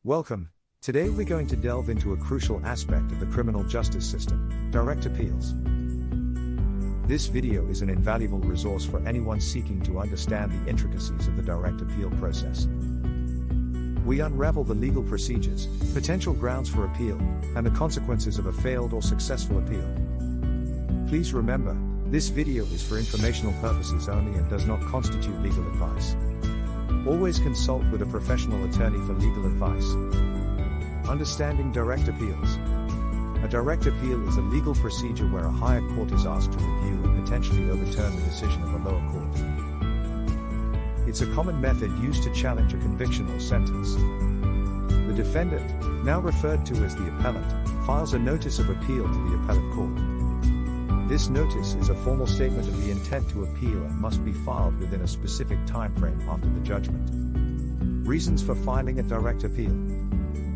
Welcome. Today we're going to delve into a crucial aspect of the criminal justice system, direct appeals. This video is an invaluable resource for anyone seeking to understand the intricacies of the direct appeal process. We unravel the legal procedures, potential grounds for appeal, and the consequences of a failed or successful appeal. Please remember, this video is for informational purposes only and does not constitute legal advice. Always consult with a professional attorney for legal advice. Understanding direct appeals. A direct appeal is a legal procedure where a higher court is asked to review and potentially overturn the decision of a lower court. It's a common method used to challenge a conviction or sentence. The defendant, now referred to as the appellant, files a notice of appeal to the appellate court. This notice is a formal statement of the intent to appeal and must be filed within a specific time frame after the judgment. Reasons for filing a direct appeal.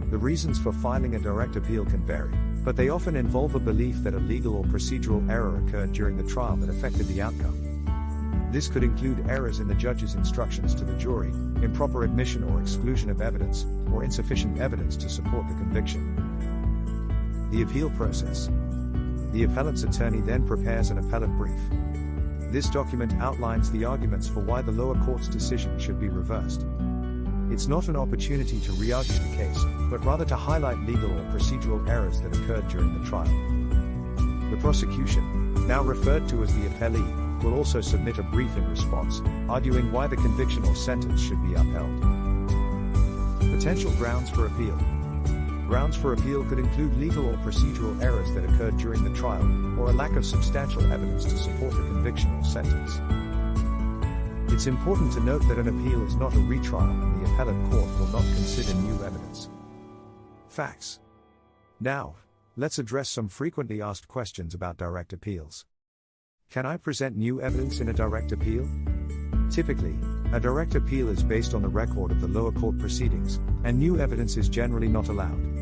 The reasons for filing a direct appeal can vary, but they often involve a belief that a legal or procedural error occurred during the trial that affected the outcome. This could include errors in the judge's instructions to the jury, improper admission or exclusion of evidence, or insufficient evidence to support the conviction. The appeal process. The appellant's attorney then prepares an appellate brief. This document outlines the arguments for why the lower court's decision should be reversed. It's not an opportunity to re-argue the case, but rather to highlight legal or procedural errors that occurred during the trial. The prosecution, now referred to as the appellee, will also submit a brief in response, arguing why the conviction or sentence should be upheld. Potential grounds for appeal. Grounds for appeal could include legal or procedural errors that occurred during the trial, or a lack of substantial evidence to support the conviction or sentence. It's important to note that an appeal is not a retrial and the appellate court will not consider new evidence. Facts. Now, let's address some frequently asked questions about direct appeals. Can I present new evidence in a direct appeal? Typically, a direct appeal is based on the record of the lower court proceedings, and new evidence is generally not allowed.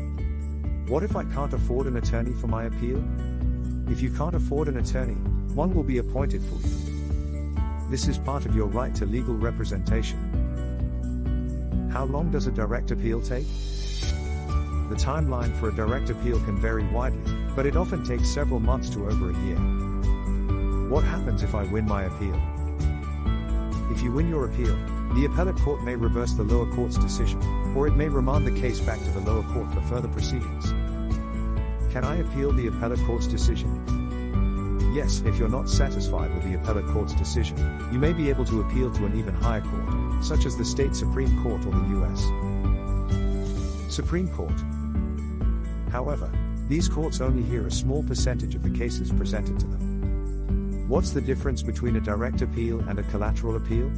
What if I can't afford an attorney for my appeal? If you can't afford an attorney, one will be appointed for you. This is part of your right to legal representation. How long does a direct appeal take? The timeline for a direct appeal can vary widely, but it often takes several months to over a year. What happens if I win my appeal? If you win your appeal, the appellate court may reverse the lower court's decision, or it may remand the case back to the lower court for further proceedings. Can I appeal the appellate court's decision? Yes, if you're not satisfied with the appellate court's decision, you may be able to appeal to an even higher court, such as the state Supreme Court or the U.S. Supreme Court. However, these courts only hear a small percentage of the cases presented to them. What's the difference between a direct appeal and a collateral appeal?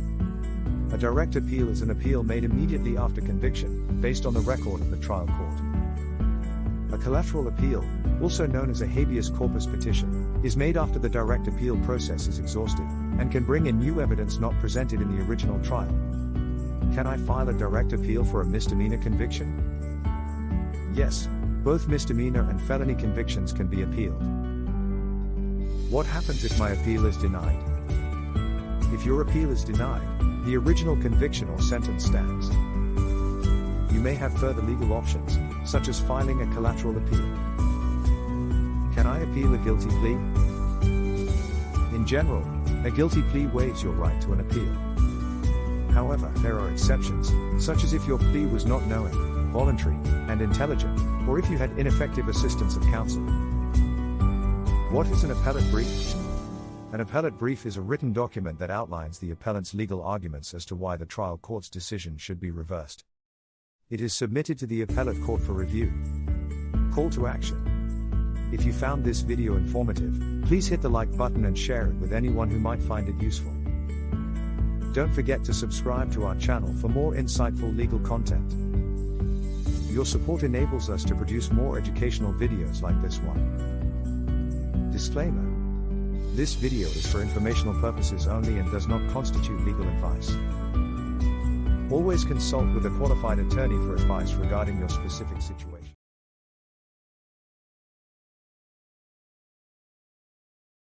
A direct appeal is an appeal made immediately after conviction, based on the record of the trial court. A collateral appeal, also known as a habeas corpus petition, is made after the direct appeal process is exhausted, and can bring in new evidence not presented in the original trial. Can I file a direct appeal for a misdemeanor conviction? Yes, both misdemeanor and felony convictions can be appealed. What happens if my appeal is denied? If your appeal is denied, the original conviction or sentence stands. You may have further legal options, such as filing a collateral appeal. Can I appeal a guilty plea? In general, a guilty plea waives your right to an appeal. However, there are exceptions, such as if your plea was not knowing, voluntary, and intelligent, or if you had ineffective assistance of counsel. What is an appellate brief? An appellate brief is a written document that outlines the appellant's legal arguments as to why the trial court's decision should be reversed. It is submitted to the appellate court for review. Call to action. If you found this video informative, please hit the like button and share it with anyone who might find it useful. Don't forget to subscribe to our channel for more insightful legal content. Your support enables us to produce more educational videos like this one. Disclaimer. This video is for informational purposes only and does not constitute legal advice. Always consult with a qualified attorney for advice regarding your specific situation.